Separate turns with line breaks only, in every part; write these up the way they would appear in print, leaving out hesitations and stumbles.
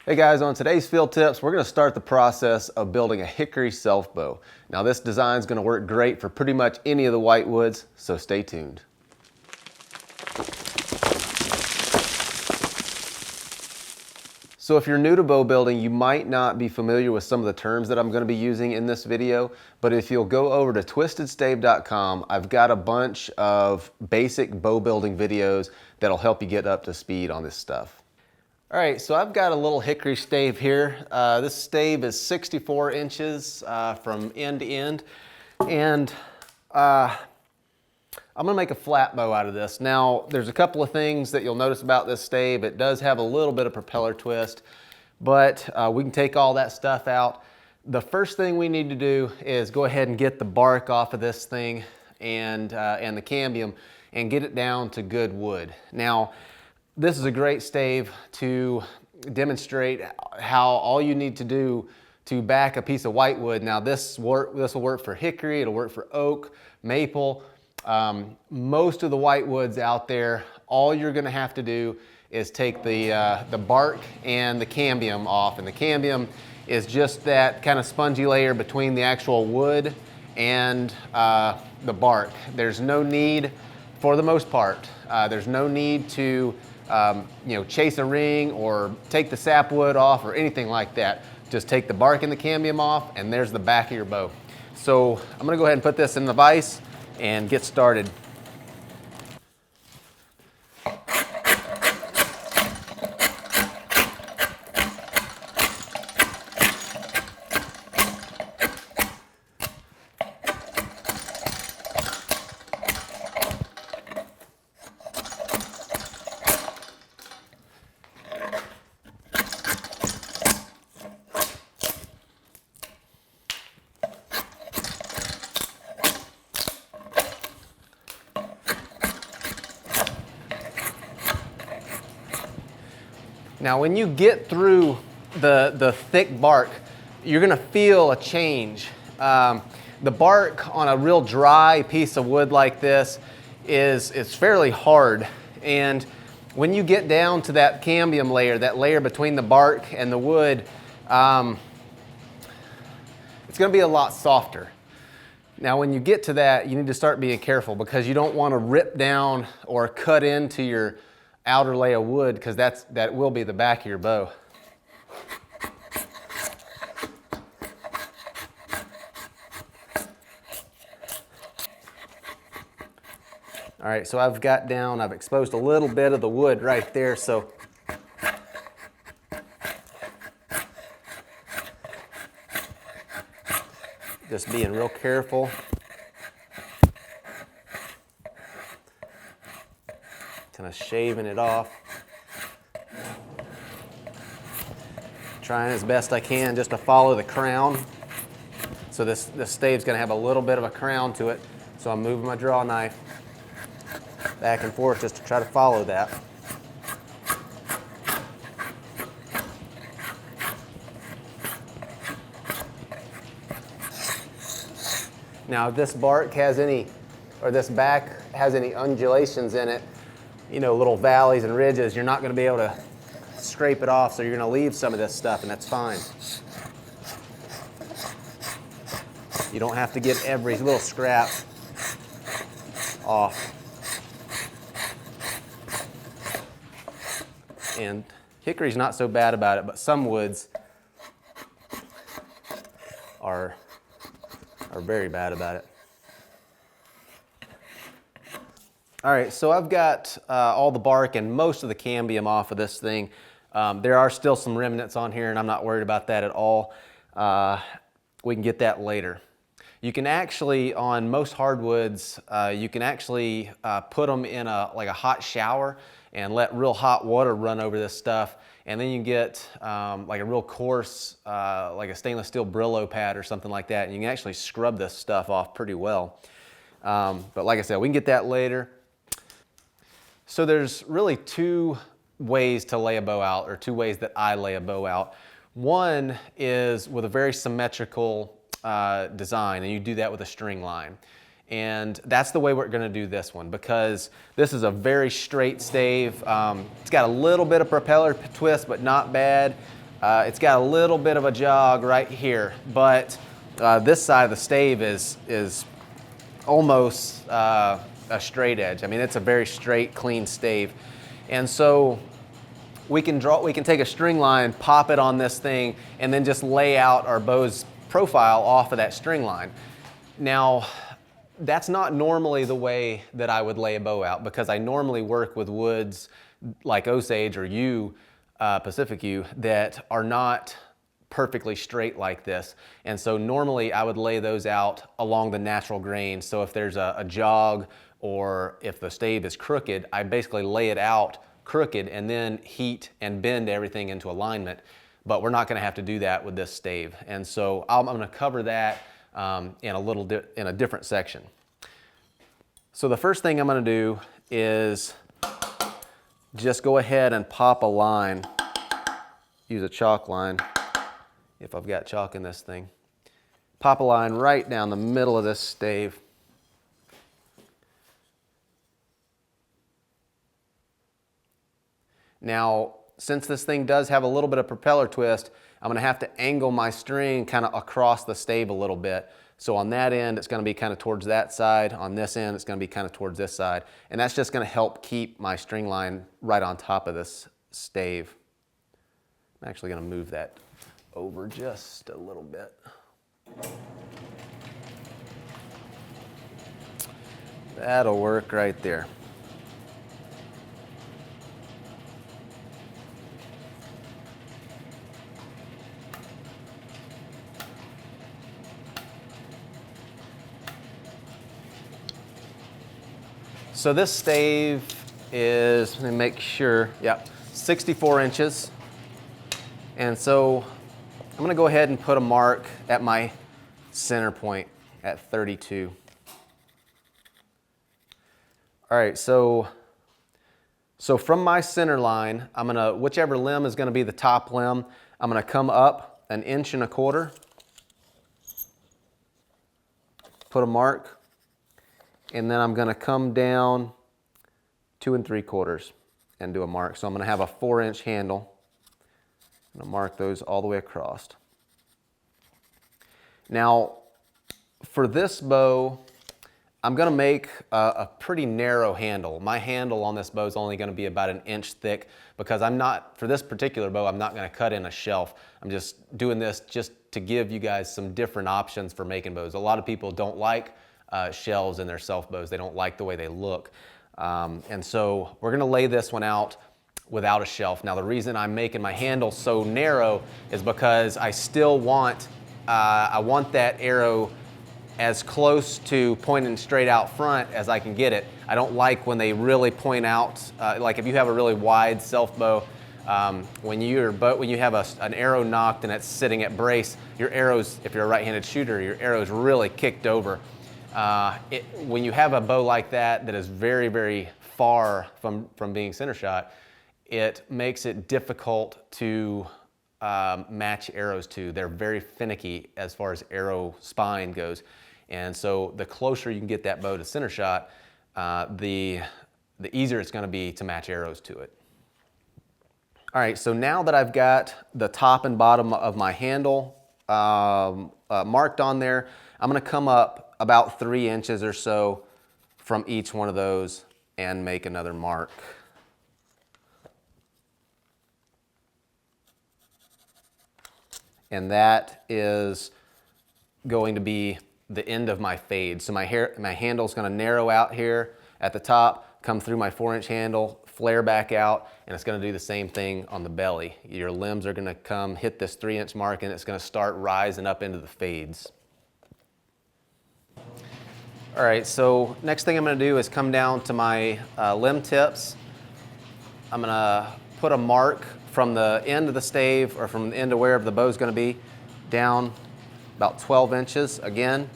Hey guys, on today's field tips, we're going to start the process of building a hickory self bow. Now this design is going to work great for pretty much any of the whitewoods, so stay tuned. So if you're new to bow building, you might not be familiar with some of the terms that I'm going to be using in this video, but if you'll go over to twistedstave.com, I've got a bunch of basic bow building videos that'll help you get up to speed on this stuff. All right, so I've got a little hickory stave here. This stave is 64 inches from end to end, and I'm gonna make a flat bow out of this. Now, there's a couple of things that you'll notice about this stave. It does have a little bit of propeller twist, but we can take all that stuff out. The first thing we need to do is go ahead and get the bark off of this thing and the cambium and get it down to good wood. Now, this is a great stave to demonstrate how all you need to do to back a piece of whitewood. Now this will work for hickory, it'll work for oak, maple. Most of the whitewoods out there, all you're gonna have to do is take the bark and the cambium off. And the cambium is just that kind of spongy layer between the actual wood and the bark. There's no need, for the most part, there's no need to chase a ring or take the sapwood off or anything like that. Just take the bark and the cambium off and there's the back of your bow. So I'm gonna go ahead and put this in the vise and get started. Now when you get through the thick bark, you're gonna feel a change. The bark on a real dry piece of wood like this is fairly hard. And when you get down to that cambium layer, that layer between the bark and the wood, it's gonna be a lot softer. Now when you get to that, you need to start being careful because you don't wanna rip down or cut into your outer layer of wood, because that will be the back of your bow. All right, so I've exposed a little bit of the wood right there, so just being real careful. Kind of shaving it off. Trying as best I can just to follow the crown. So this stave's gonna have a little bit of a crown to it. So I'm moving my draw knife back and forth just to try to follow that. Now if this bark has any, or this back has any undulations in it, little valleys and ridges, you're not going to be able to scrape it off, so you're going to leave some of this stuff, and that's fine. You don't have to get every little scrap off. And hickory's not so bad about it, but some woods are very bad about it. All right, so I've got all the bark and most of the cambium off of this thing. There are still some remnants on here, and I'm not worried about that at all. We can get that later. You can actually, on most hardwoods, you can actually put them in like a hot shower and let real hot water run over this stuff, and then you can get like a real coarse, like a stainless steel Brillo pad or something like that, and you can actually scrub this stuff off pretty well. But like I said, we can get that later. So there's really two ways to lay a bow out, or two ways that I lay a bow out. One is with a very symmetrical design, and you do that with a string line. And that's the way we're gonna do this one, because this is a very straight stave. It's got a little bit of propeller twist, but not bad. It's got a little bit of a jog right here, but this side of the stave is almost a straight edge. I mean, it's a very straight, clean stave. And so we can take a string line, pop it on this thing, and then just lay out our bow's profile off of that string line. Now, that's not normally the way that I would lay a bow out, because I normally work with woods like Osage or yew, Pacific yew, that are not perfectly straight like this. And so normally I would lay those out along the natural grain. So if there's a jog or if the stave is crooked, I basically lay it out crooked and then heat and bend everything into alignment. But we're not going to have to do that with this stave. And so I'm going to cover that in a different section. So the first thing I'm going to do is just go ahead and pop a line. Use a chalk line if I've got chalk in this thing. Pop a line right down the middle of this stave. Now, since this thing does have a little bit of propeller twist, I'm going to have to angle my string kind of across the stave a little bit. So on that end, it's going to be kind of towards that side. On this end, it's going to be kind of towards this side. And that's just going to help keep my string line right on top of this stave. I'm actually going to move that over just a little bit. That'll work right there. So this stave is, let me make sure, yeah, 64 inches. And so I'm going to go ahead and put a mark at my center point at 32. All right, so from my center line, I'm going to, whichever limb is going to be the top limb, I'm going to come up 1.25 inches, put a mark, and then I'm going to come down 2 3/4 and do a mark. So I'm going to have a 4-inch handle. I'm going to mark those all the way across. Now, for this bow, I'm going to make a pretty narrow handle. My handle on this bow is only going to be about 1 inch thick, because for this particular bow, I'm not going to cut in a shelf. I'm just doing this just to give you guys some different options for making bows. A lot of people don't like shelves in their self bows. They don't like the way they look. And so we're going to lay this one out without a shelf. Now, the reason I'm making my handle so narrow is because I still want, I want that arrow as close to pointing straight out front as I can get it. I don't like when they really point out, like if you have a really wide self bow, when you have an arrow knocked and it's sitting at brace, your arrows, if you're a right-handed shooter, your arrow's really kicked over. When you have a bow like that is very, very far from being center shot, it makes it difficult to match arrows to. They're very finicky as far as arrow spine goes. And so the closer you can get that bow to center shot, the easier it's going to be to match arrows to it. All right, so now that I've got the top and bottom of my handle marked on there, I'm going to come up about 3 inches or so from each one of those and make another mark. And that is going to be the end of my fade. So my handle is going to narrow out here at the top, come through my 4-inch handle, flare back out, and it's going to do the same thing on the belly. Your limbs are going to come hit this 3-inch mark, and it's going to start rising up into the fades. All right, so next thing I'm going to do is come down to my limb tips. I'm going to put a mark from the end of the stave, or from the end of wherever the bow is going to be, down about 12 inches again.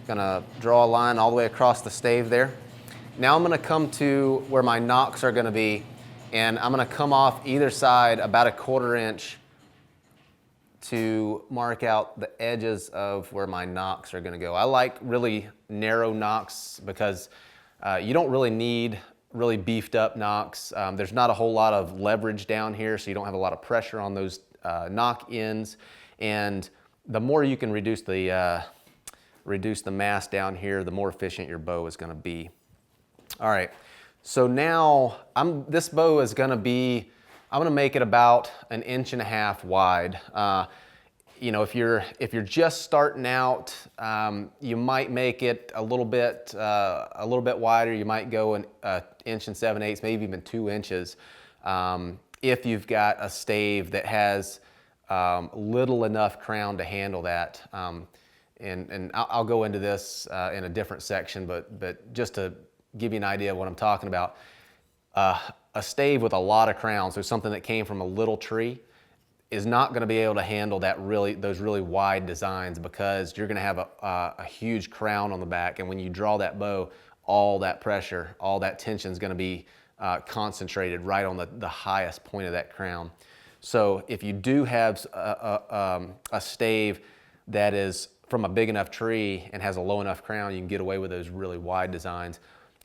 Going to draw a line all the way across the stave there. Now I'm going to come to where my nocks are going to be, and I'm going to come off either side about 1/4 inch to mark out the edges of where my nocks are going to go. I like really narrow nocks because you don't really need really beefed up nocks. There's not a whole lot of leverage down here, so you don't have a lot of pressure on those knock ends, and the more you can reduce the mass down here, the more efficient your bow is going to be. All right, so now this bow is going to be, I'm going to make it about 1.5 inches wide. You know, if you're just starting out, you might make it a little bit wider. You might go 1 7/8 inches, maybe even 2 inches, if you've got a stave that has little enough crown to handle that. And I'll go into this in a different section, but just to give you an idea of what I'm talking about, a stave with a lot of crown, so something that came from a little tree, is not going to be able to handle those really wide designs, because you're going to have a huge crown on the back, and when you draw that bow, all that pressure, all that tension is going to be concentrated right on the highest point of that crown. So if you do have a stave that is from a big enough tree and has a low enough crown, you can get away with those really wide designs.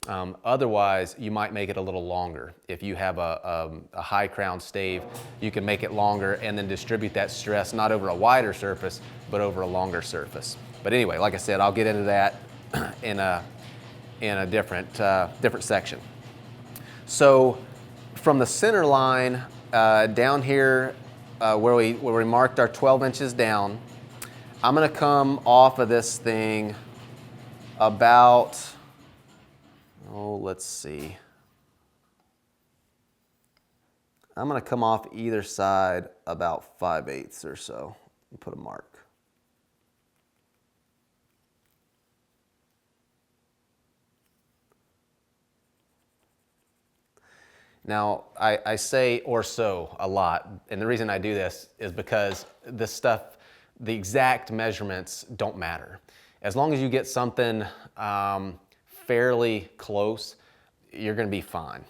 Otherwise, you might make it a little longer. If you have a high crown stave, you can make it longer and then distribute that stress not over a wider surface, but over a longer surface. But anyway, like I said, I'll get into that in a different section. So from the center line down here where we marked our 12 inches down, I'm going to come off of this thing about, let's see. I'm going to come off either side about 5/8 or so and put a mark. Now, I say or so a lot, and the reason I do this is because this stuff, the exact measurements don't matter. As long as you get something fairly close, you're going to be fine.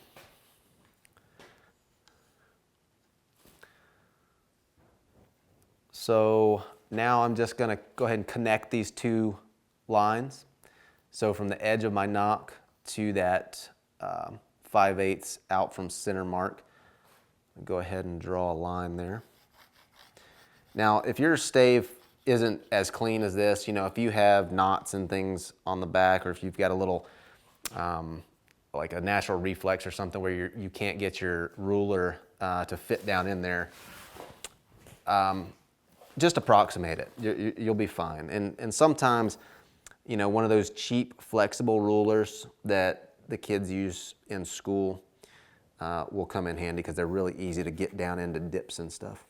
So now I'm just going to go ahead and connect these two lines. So from the edge of my nock to that 5/8 out from center mark, I'll go ahead and draw a line there. Now, if your stave isn't as clean as this, you know, if you have knots and things on the back, or if you've got a little, like a natural reflex or something where you can't get your ruler to fit down in there, just approximate it. You'll be fine. And sometimes, you know, one of those cheap flexible rulers that the kids use in school will come in handy, because they're really easy to get down into dips and stuff.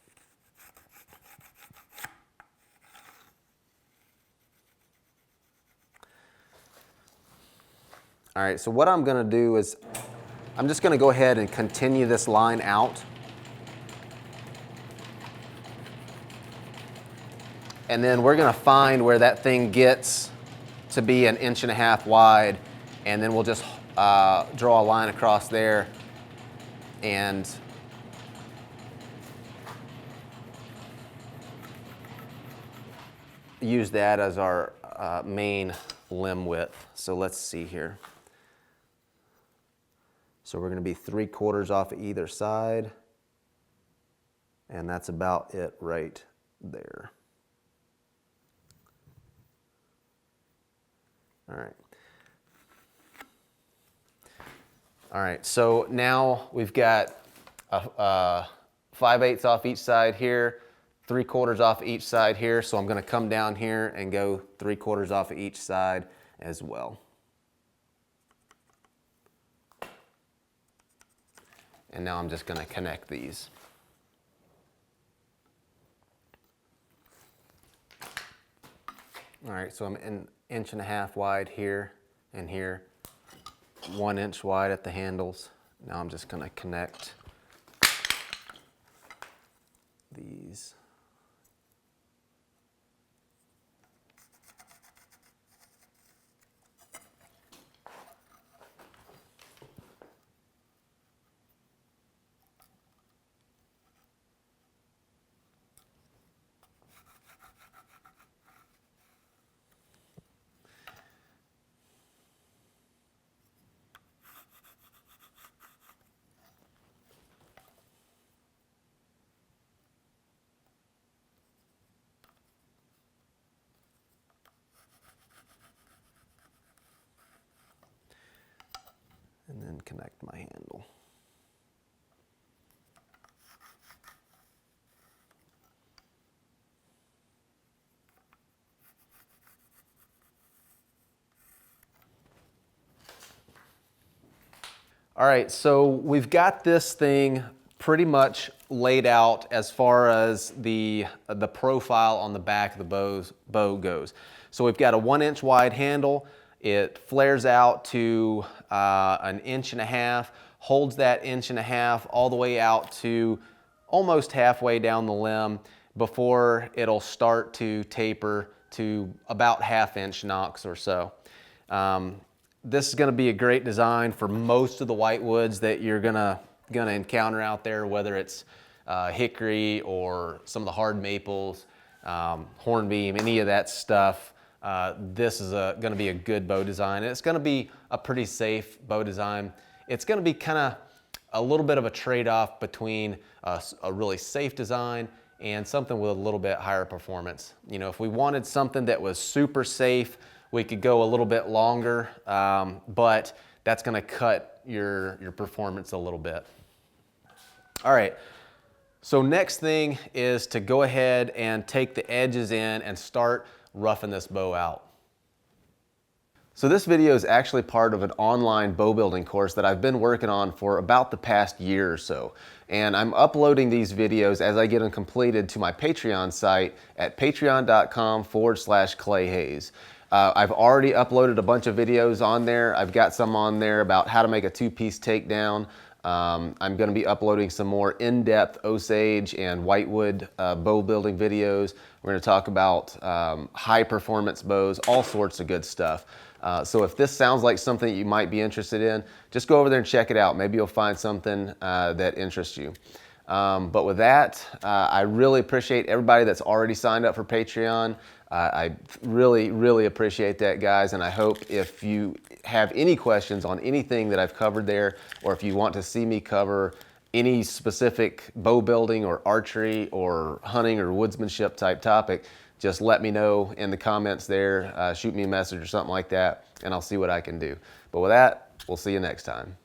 All right, so what I'm going to do is I'm just going to go ahead and continue this line out. And then we're going to find where that thing gets to be 1.5 inches wide, and then we'll just draw a line across there and use that as our main limb width. So let's see here. So we're going to be 3/4 off of either side, and that's about it right there. All right. All right, so now we've got 5/8 off each side here, 3/4 off each side here, so I'm going to come down here and go 3/4 off of each side as well. And now I'm just going to connect these. All right, so I'm 1.5 inches wide here and here, 1 inch wide at the handles. Now I'm just going to connect these. connect my handle. All right, so we've got this thing pretty much laid out as far as the profile on the back of the bow goes. So we've got a 1-inch wide handle. It flares out to 1.5 inches, holds that 1.5 inches all the way out to almost halfway down the limb before it'll start to taper to about 1/2 inch nocks or so. This is going to be a great design for most of the whitewoods that you're gonna encounter out there, whether it's hickory or some of the hard maples, hornbeam, any of that stuff. This is going to be a good bow design. And it's going to be a pretty safe bow design. It's going to be kind of a little bit of a trade-off between a really safe design and something with a little bit higher performance. You know, if we wanted something that was super safe, we could go a little bit longer, but that's gonna cut your performance a little bit. All right, so next thing is to go ahead and take the edges in and start roughing this bow out. So this video is actually part of an online bow building course that I've been working on for about the past year or so. And I'm uploading these videos as I get them completed to my Patreon site at patreon.com/clayhayes. I've already uploaded a bunch of videos on there. I've got some on there about how to make a 2-piece takedown. I'm going to be uploading some more in-depth Osage and whitewood bow building videos. We're going to talk about high performance bows, all sorts of good stuff. So if this sounds like something that you might be interested in, just go over there and check it out. Maybe you'll find something that interests you. But with that, I really appreciate everybody that's already signed up for Patreon. I really, really appreciate that, guys, and I hope if you have any questions on anything that I've covered there, or if you want to see me cover any specific bow building or archery or hunting or woodsmanship type topic, just let me know in the comments there, shoot me a message or something like that, and I'll see what I can do. But with that, we'll see you next time.